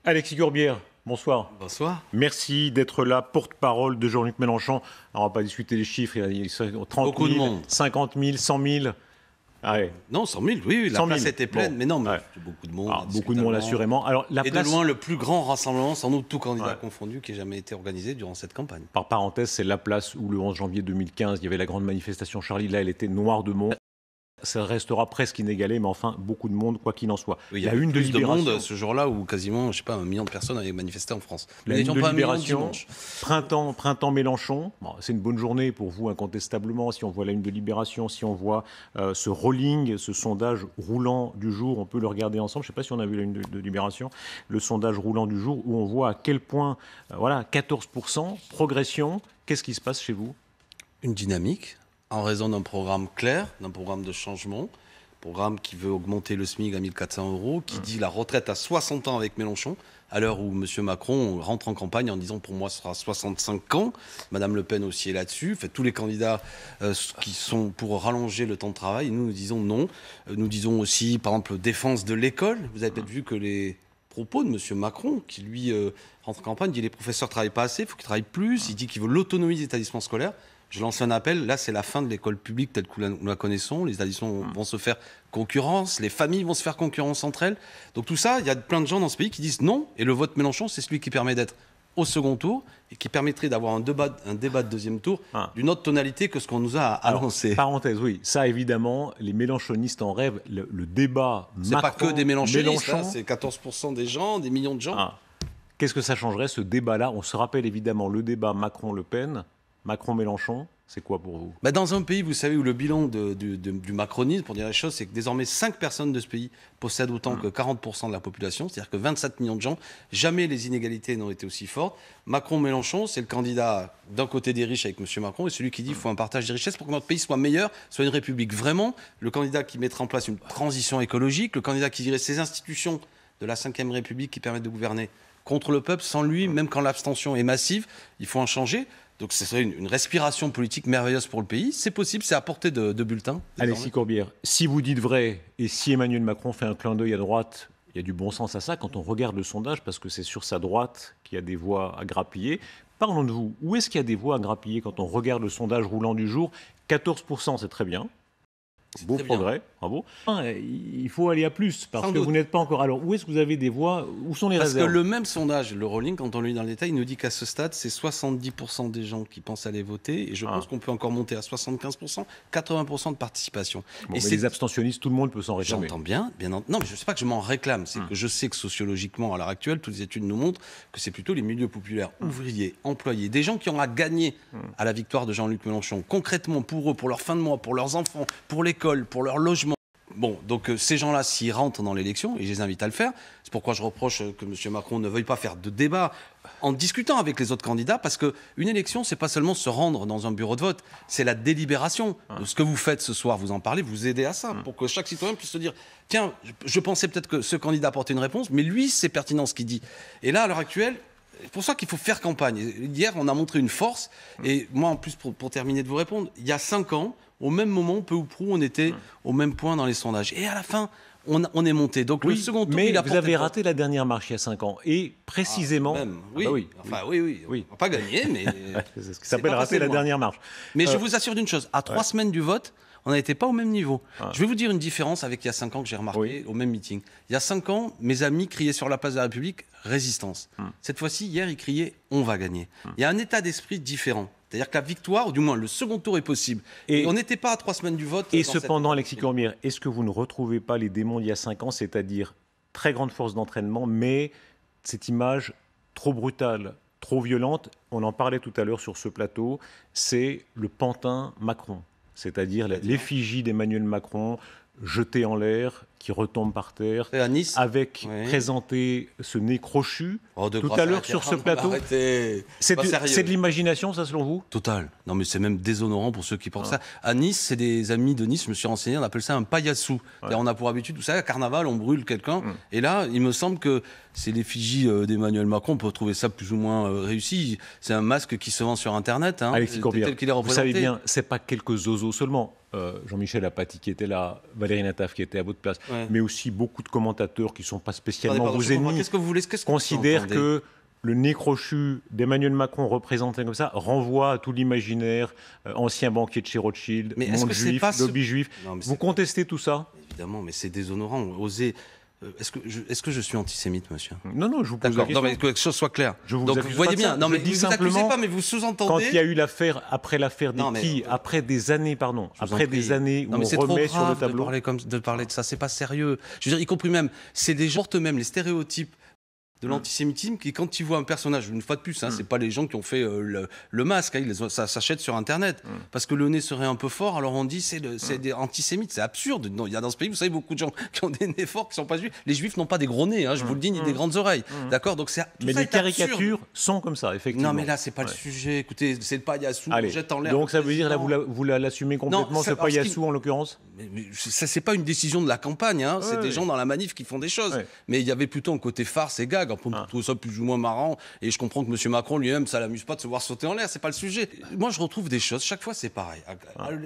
Alexis Corbière, bonsoir. Bonsoir. Merci d'être là, porte-parole de Jean-Luc Mélenchon. Alors, on va pas discuter les chiffres, il y a 30 Beaucoup 000, de monde. 50 000, 100 000. Ah ouais. Non, 100 000, oui, la 100 000. place était pleine, Bon. mais non, mais Ouais. c'est beaucoup de monde. Alors, beaucoup de monde, assurément. Alors, la Et place, de loin, le plus grand rassemblement, sans doute tout candidat Ouais. confondu, qui ait jamais été organisé durant cette campagne. par parenthèse, c'est la place où le 11 janvier 2015, il y avait la grande manifestation Charlie. Là, elle était noire de monde. Ça restera presque inégalé, mais enfin, beaucoup de monde, quoi qu'il en soit. Oui, il y la a eu une de plus de Libération. monde ce jour-là où quasiment, je sais pas, 1 million de personnes avaient manifesté en France. La Nous une n'étions de pas 1 million Libération, dimanche. printemps Mélenchon. Bon, c'est une bonne journée pour vous, incontestablement. Si on voit la une de Libération, si on voit ce rolling, ce sondage roulant du jour, on peut le regarder ensemble. Je ne sais pas si on a vu la une de Libération, le sondage roulant du jour, où on voit à quel point, 14%, progression. Qu'est-ce qui se passe chez vous? Une dynamique, en raison d'un programme clair, d'un programme de changement, programme qui veut augmenter le SMIC à 1 400 €, qui dit la retraite à 60 ans avec Mélenchon, à l'heure où M. Macron rentre en campagne en disant pour moi ce sera 65 ans. Mme Le Pen aussi est là-dessus. Fait, tous les candidats qui sont pour rallonger le temps de travail, nous disons non. Nous disons aussi, par exemple, défense de l'école. Vous avez peut-être vu que les propos de M. Macron, qui lui rentre en campagne, dit les professeurs ne travaillent pas assez, il faut qu'ils travaillent plus. Il dit qu'il veut l'autonomie des établissements scolaires. Je lance un appel, là c'est la fin de l'école publique telle que nous la connaissons, les établissements vont se faire concurrence, les familles vont se faire concurrence entre elles. Donc tout ça, il y a plein de gens dans ce pays qui disent non, et le vote Mélenchon, c'est celui qui permet d'être au second tour, et qui permettrait d'avoir un débat de deuxième tour d'une autre tonalité que ce qu'on nous a annoncé. Parenthèse, oui, ça évidemment, les mélenchonistes en rêvent, le débat C'est pas que des mélenchonistes, Mélenchon, hein, c'est 14% des gens, des millions de gens. Qu'est-ce que ça changerait, ce débat-là? On se rappelle évidemment le débat Macron-Le Pen, Macron-Mélenchon, c'est quoi pour vous? Dans un pays, vous savez, où le bilan du macronisme, pour dire la chose, c'est que désormais 5 personnes de ce pays possèdent autant que 40% de la population, c'est-à-dire que 27 millions de gens, jamais les inégalités n'ont été aussi fortes. Macron-Mélenchon, c'est le candidat d'un côté des riches avec M. Macron et celui qui dit qu'il faut un partage des richesses pour que notre pays soit meilleur, soit une république vraiment, le candidat qui mettra en place une transition écologique, le candidat qui dirait ces institutions de la 5e République qui permettent de gouverner contre le peuple, sans lui, même quand l'abstention est massive, il faut en changer. Donc ce serait une respiration politique merveilleuse pour le pays. C'est possible, c'est à portée de bulletin. Alexis Corbière, si vous dites vrai, et si Emmanuel Macron fait un clin d'œil à droite, il y a du bon sens à ça quand on regarde le sondage, parce que c'est sur sa droite qu'il y a des voix à grappiller. Parlons de vous. Où est-ce qu'il y a des voix à grappiller quand on regarde le sondage roulant du jour? 14%, c'est très bien. Beau progrès, bravo. Il faut aller à plus, parce que vous n'êtes pas encore... Alors, où est-ce que vous avez des voix? Où sont les réserves? Parce que le même sondage, le rolling, quand on le lit dans le détail, il nous dit qu'à ce stade, c'est 70% des gens qui pensent aller voter, et je pense qu'on peut encore monter à 75%, 80% de participation. Bon, et mais les abstentionnistes, tout le monde peut s'en réclamer. J'entends bien, non, mais je ne sais pas que je m'en réclame, c'est que je sais que sociologiquement, à l'heure actuelle, toutes les études nous montrent que c'est plutôt les milieux populaires, ouvriers, employés, des gens qui ont à gagner à la victoire de Jean-Luc Mélenchon, concrètement pour eux, pour leur fin de mois, pour leurs enfants, pour l'école, pour leur logement. Bon, donc ces gens-là, s'ils rentrent dans l'élection, et je les invite à le faire, c'est pourquoi je reproche que M. Macron ne veuille pas faire de débat en discutant avec les autres candidats, parce qu'une élection, c'est pas seulement se rendre dans un bureau de vote, c'est la délibération de ce que vous faites ce soir, vous en parlez, vous aidez à ça, pour que chaque citoyen puisse se dire, tiens, je pensais peut-être que ce candidat apportait une réponse, mais lui, c'est pertinent ce qu'il dit. Et là, à l'heure actuelle, c'est pour ça qu'il faut faire campagne. Hier, on a montré une force, et moi, en plus, pour terminer de vous répondre, il y a 5 ans, au même moment, peu ou prou, on était au même point dans les sondages. Et à la fin, on est monté. Donc le second tour, mais vous avez raté la dernière marche il y a 5 ans. Et précisément... oui. On n'a pas gagné, mais... c'est ce qui s'appelle rater la dernière marche. Mais je vous assure d'une chose, à 3 semaines du vote, on n'était pas au même niveau. Je vais vous dire une différence avec il y a 5 ans que j'ai remarqué au même meeting. Il y a 5 ans, mes amis criaient sur la place de la République « Résistance ». Cette fois-ci, hier, ils criaient « On va gagner ». Il y a un état d'esprit différent. C'est-à-dire que la victoire, ou du moins le second tour est possible. Et on n'était pas à 3 semaines du vote. Et cependant, Alexis Corbière, est-ce que vous ne retrouvez pas les démons d'il y a 5 ans, c'est-à-dire très grande force d'entraînement, mais cette image trop brutale, trop violente, on en parlait tout à l'heure sur ce plateau, c'est le pantin Macron, c'est-à-dire l'effigie d'Emmanuel Macron jetée en l'air, qui retombe par terre, à Nice, avec présenté ce nez crochu tout à l'heure sur ce plateau. C'est de l'imagination, ça, selon vous? Total. Non, mais c'est même déshonorant pour ceux qui pensent ça. À Nice, c'est des amis de Nice, je me suis renseigné, on appelle ça un paillassou. On a pour habitude, vous savez, à Carnaval, on brûle quelqu'un. Et là, il me semble que c'est l'effigie d'Emmanuel Macron. On peut trouver ça plus ou moins réussi. C'est un masque qui se vend sur Internet. Alexis Corbière, vous savez bien, c'est pas quelques zozos seulement. Jean-Michel Apathy qui était là, Valérie Nataf qui était à votre place, Ouais. mais aussi beaucoup de commentateurs qui ne sont pas spécialement Pardon, vos je comprends. ennemis, Qu'est-ce que vous voulez, qu'est-ce que vous considèrent entendez que le nez crochu d'Emmanuel Macron représenté comme ça renvoie à tout l'imaginaire, ancien banquier de chez Rothschild, Mais est-ce monde que c'est juif, pas ce- lobby juif. Non, mais Vous c'est- contestez tout ça? Évidemment, mais c'est déshonorant. Oser. Est-ce que je suis antisémite, monsieur? Non, non, je vous pose la D'accord. question. Non, mais que quelque chose soit clair. Je vous Donc accuse vous voyez pas de bien. ça. Non, Je mais dis vous accusez simplement, pas, mais vous Quand sous-entendez. il y a eu l'affaire, après l'affaire des Non, mais- quilles, après des années, pardon, Je vous en après prie. des années où Non, mais on c'est trop remet sur le grave tableau. de parler de ça, c'est pas sérieux. Je veux dire, y compris même, c'est des gens portent même les stéréotypes de l'antisémitisme qui, quand ils voient un personnage, une fois de plus, hein, c'est pas les gens qui ont fait le masque, hein, ça s'achète sur Internet. Parce que le nez serait un peu fort, alors on dit c'est des antisémites, c'est absurde. Non, il y a dans ce pays, vous savez, beaucoup de gens qui ont des nez forts qui sont pas juifs. Les juifs n'ont pas des gros nez, hein, je vous le dis, ni des grandes oreilles. D'accord. Donc tout Mais ça les est absurde. caricatures sont comme ça, effectivement. Non, mais là, c'est pas le sujet. Écoutez, c'est le paillassou, on Allez, jette en l'air. donc ça le veut dire, là, président. vous l'assumez complètement, ce alors, ce qui- paillassou en l'occurrence? Mais ça, c'est pas une décision de la campagne, hein. C'est Ouais, des ouais. gens dans la manif qui font des choses. Ouais. Mais il y avait plutôt un côté farce et gag. On trouve ça plus ou moins marrant. Et je comprends que M. Macron lui-même, ça l'amuse pas de se voir sauter en l'air. C'est pas le sujet. Moi, je retrouve des choses. Chaque fois, c'est pareil.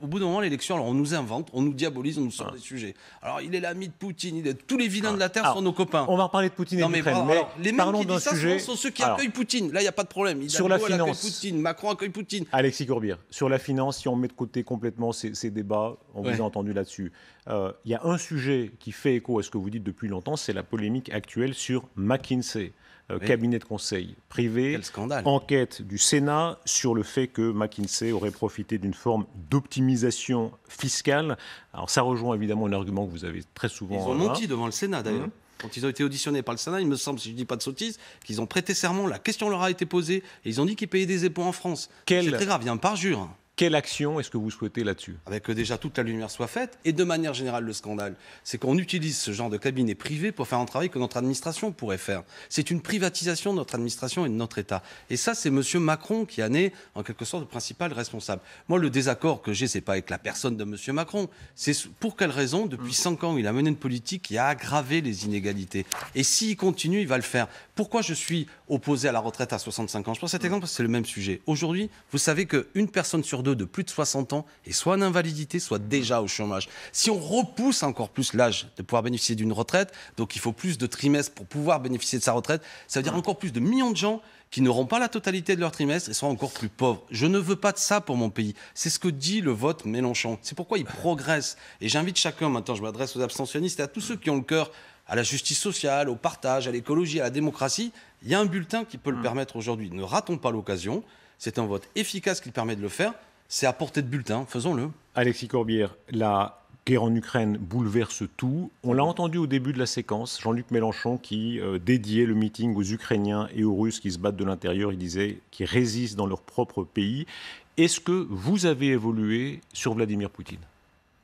Au bout d'un moment, l'élection, alors on nous invente, on nous diabolise, on nous sort des sujets. Alors, il est l'ami de Poutine. Tous les vilains de la terre Alors, sont nos copains. On va reparler de Poutine et Non, mais, d'Ukraine, pardon, mais alors, les mêmes parlons qui d'un disent ça sujet. souvent sont ceux qui Alors, accueillent Poutine. Là, il n'y a pas de problème. Sur la Hidalgo, elle accueille finance. Poutine. Macron accueille Poutine. Alexis Corbière, sur la finance, si on met de côté complètement ces débats, on Ouais. vous a entendu là-dessus. Il y a un sujet qui fait écho à ce que vous dites depuis longtemps, c'est la polémique actuelle sur McKinsey, cabinet de conseil privé. Quel scandale. Enquête du Sénat sur le fait que McKinsey aurait profité d'une forme d'optimisation fiscale. Alors ça rejoint évidemment un argument que vous avez très souvent. Ils ont menti devant le Sénat d'ailleurs. Quand ils ont été auditionnés par le Sénat, il me semble, si je ne dis pas de sottises, qu'ils ont prêté serment, la question leur a été posée, et ils ont dit qu'ils payaient des impôts en France. Quel- C'est très grave, il y a un parjure. Quelle action est-ce que vous souhaitez là-dessus? Avec que déjà toute la lumière soit faite, et de manière générale le scandale, c'est qu'on utilise ce genre de cabinet privé pour faire un travail que notre administration pourrait faire. C'est une privatisation de notre administration et de notre État. Et ça, c'est M. Macron qui en est en quelque sorte le principal responsable. Moi, le désaccord que j'ai, c'est pas avec la personne de M. Macron, c'est pour quelle raison, depuis 5 ans, il a mené une politique qui a aggravé les inégalités. Et s'il continue, il va le faire. Pourquoi je suis opposé à la retraite à 65 ans? Je prends cet exemple parce que c'est le même sujet. Aujourd'hui, vous savez qu'une personne sur deux de plus de 60 ans est soit en invalidité, soit déjà au chômage. Si on repousse encore plus l'âge de pouvoir bénéficier d'une retraite, donc il faut plus de trimestres pour pouvoir bénéficier de sa retraite, ça veut dire encore plus de millions de gens qui n'auront pas la totalité de leur trimestre et seront encore plus pauvres. Je ne veux pas de ça pour mon pays. C'est ce que dit le vote Mélenchon. C'est pourquoi il progresse. Et j'invite chacun, maintenant je m'adresse aux abstentionnistes et à tous ceux qui ont le cœur à la justice sociale, au partage, à l'écologie, à la démocratie. Il y a un bulletin qui peut le permettre aujourd'hui. Ne ratons pas l'occasion. C'est un vote efficace qui permet de le faire. C'est à portée de bulletin, faisons-le. Alexis Corbière, la guerre en Ukraine bouleverse tout. On l'a entendu au début de la séquence, Jean-Luc Mélenchon qui dédiait le meeting aux Ukrainiens et aux Russes qui se battent de l'intérieur, il disait, qui résistent dans leur propre pays. Est-ce que vous avez évolué sur Vladimir Poutine?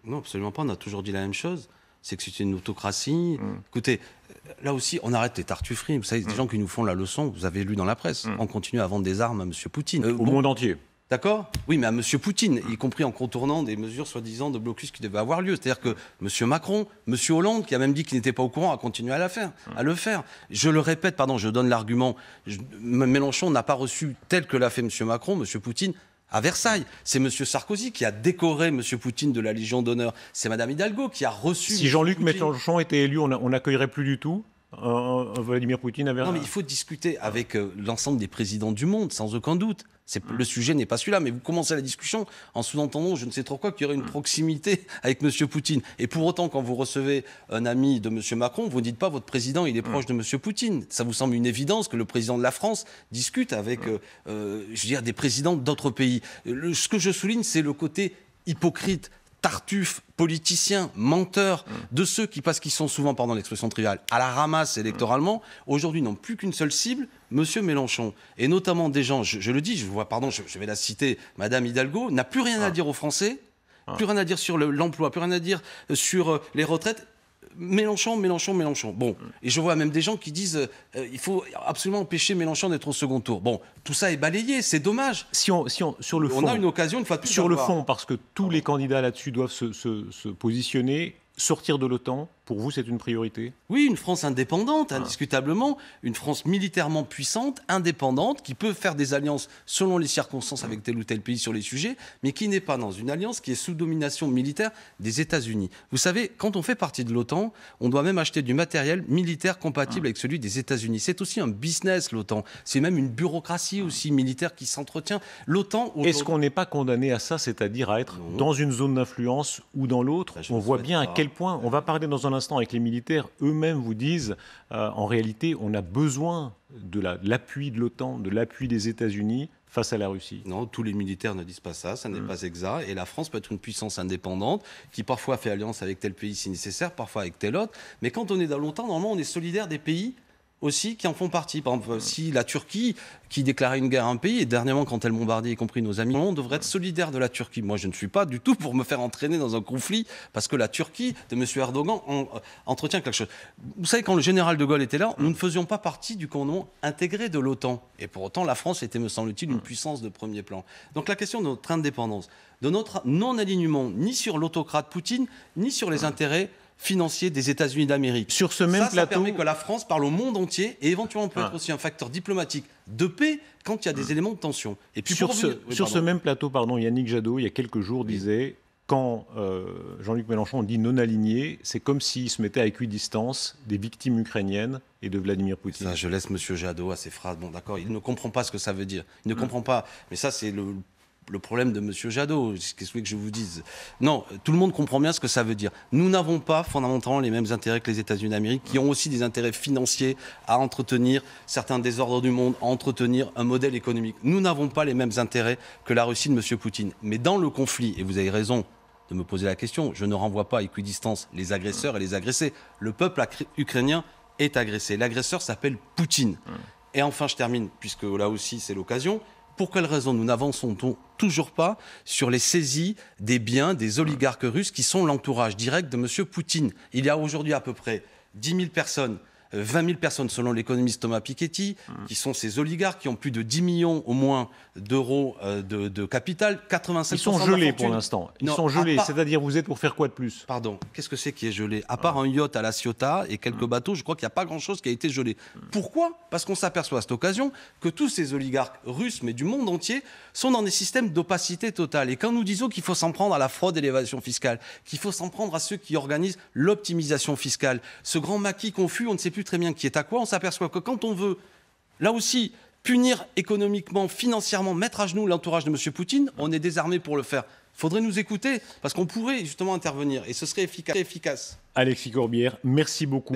Non, absolument pas. On a toujours dit la même chose. C'est que c'est une autocratie. Écoutez, là aussi, on arrête les tartufferies. Vous savez, des gens qui nous font la leçon, vous avez lu dans la presse. On continue à vendre des armes à M. Poutine. Au monde entier. D'accord? Oui, mais à M. Poutine, y compris en contournant des mesures soi-disant de blocus qui devaient avoir lieu. C'est-à-dire que M. Macron, M. Hollande, qui a même dit qu'il n'était pas au courant, a continué à le faire. Je le répète, pardon, je donne l'argument. Mélenchon n'a pas reçu, tel que l'a fait M. Macron, M. Poutine, à Versailles. C'est M. Sarkozy qui a décoré M. Poutine de la Légion d'honneur. C'est Mme Hidalgo qui a reçu... Si Jean-Luc Mélenchon était élu, on n'accueillerait plus du tout un Vladimir Poutine à Versailles? Non, mais il faut discuter avec l'ensemble des présidents du monde, sans aucun doute. Le sujet n'est pas celui-là, mais vous commencez la discussion en sous-entendant, je ne sais trop quoi, qu'il y aurait une proximité avec M. Poutine. Et pour autant, quand vous recevez un ami de M. Macron, vous ne dites pas votre président, il est proche de M. Poutine. Ça vous semble une évidence que le président de la France discute avec je veux dire, des présidents d'autres pays. Ce que je souligne, c'est le côté hypocrite, tartuffe, politicien, menteur, de ceux qui, parce qu'ils sont souvent, pardon l'expression triviale, à la ramasse électoralement, aujourd'hui n'ont plus qu'une seule cible, M. Mélenchon. Et notamment des gens, je le dis, je vais la citer, Mme Hidalgo, n'a plus rien à dire aux Français, plus rien à dire sur l'emploi, plus rien à dire sur les retraites. Mélenchon. Bon, et je vois même des gens qui disent il faut absolument empêcher Mélenchon d'être au second tour. Bon, tout ça est balayé, c'est dommage. Sur le fond, On a une occasion une fois de plus. sur le fond, parce que tous les candidats là-dessus doivent se positionner, sortir de l'OTAN, Pour vous, c'est une priorité? Oui, une France indépendante, indiscutablement, une France militairement puissante, indépendante, qui peut faire des alliances selon les circonstances avec tel ou tel pays sur les sujets, mais qui n'est pas dans une alliance qui est sous domination militaire des États-Unis. Vous savez, quand on fait partie de l'OTAN, on doit même acheter du matériel militaire compatible avec celui des États-Unis. C'est aussi un business, l'OTAN. C'est même une bureaucratie aussi militaire qui s'entretient. L'OTAN. Est-ce qu'on n'est pas condamné à ça, c'est-à-dire à être dans une zone d'influence ou dans l'autre? On voit bien à quel point, on va parler dans un instant avec les militaires, eux-mêmes vous disent, en réalité, on a besoin de l'appui de l'OTAN, de l'appui des États-Unis face à la Russie. Non, tous les militaires ne disent pas ça, ça n'est pas exact. Et la France peut être une puissance indépendante qui parfois fait alliance avec tel pays si nécessaire, parfois avec tel autre. Mais quand on est dans l'OTAN, normalement, on est solidaire des pays aussi qui en font partie. Par exemple, si la Turquie, qui déclarait une guerre à un pays, et dernièrement, quand elle bombardait, y compris nos amis, on devrait être solidaire de la Turquie. Moi, je ne suis pas du tout pour me faire entraîner dans un conflit, parce que la Turquie de M. Erdogan entretient quelque chose. Vous savez, quand le général de Gaulle était là, nous ne faisions pas partie du commandement intégré de l'OTAN. Et pour autant, la France était, me semble-t-il, une puissance de premier plan. Donc la question de notre indépendance, de notre non-alignement, ni sur l'autocrate Poutine, ni sur les intérêts financier des États-Unis d'Amérique. Sur ce même plateau, ça permet que la France parle au monde entier et éventuellement peut être aussi un facteur diplomatique de paix quand il y a des éléments de tension. Et puis sur ce même plateau, Yannick Jadot, il y a quelques jours, disait quand Jean-Luc Mélenchon dit non aligné, c'est comme s'il se mettait à équidistance des victimes ukrainiennes et de Vladimir Poutine. Ça, je laisse M. Jadot à ses phrases. Bon, d'accord, il ne comprend pas ce que ça veut dire. Il ne comprend pas. Mais ça, c'est le problème de M. Jadot, qu'est-ce que vous voulez que je vous dise? Non, tout le monde comprend bien ce que ça veut dire. Nous n'avons pas fondamentalement les mêmes intérêts que les États-Unis d'Amérique, qui ont aussi des intérêts financiers à entretenir certains désordres du monde, à entretenir un modèle économique. Nous n'avons pas les mêmes intérêts que la Russie de M. Poutine. Mais dans le conflit, et vous avez raison de me poser la question, je ne renvoie pas à équidistance les agresseurs et les agressés. Le peuple ukrainien est agressé. L'agresseur s'appelle Poutine. Et enfin, je termine, puisque là aussi c'est l'occasion. Pour quelle raison nous n'avançons toujours pas sur les saisies des biens des oligarques russes qui sont l'entourage direct de M. Poutine? Il y a aujourd'hui à peu près 10 000 personnes, 20 000 personnes selon l'économiste Thomas Piketty, qui sont ces oligarques qui ont plus de 10 millions au moins d'euros de capital, 85%. Ils sont gelés pour l'instant. Ils sont gelés, c'est-à-dire vous êtes pour faire quoi de plus? Pardon, qu'est-ce que c'est qui est gelé? À part un yacht à la Ciotat et quelques bateaux, je crois qu'il n'y a pas grand-chose qui a été gelé. Pourquoi? Parce qu'on s'aperçoit à cette occasion que tous ces oligarques russes, mais du monde entier, sont dans des systèmes d'opacité totale. Et quand nous disons qu'il faut s'en prendre à la fraude et l'évasion fiscale, qu'il faut s'en prendre à ceux qui organisent l'optimisation fiscale, ce grand maquis confus, on ne sait plus très bien qui est à quoi, on s'aperçoit que quand on veut, là aussi, punir économiquement, financièrement, mettre à genoux l'entourage de M. Poutine, on est désarmé pour le faire. Il faudrait nous écouter, parce qu'on pourrait justement intervenir, et ce serait efficace. Alexis Corbière, merci beaucoup.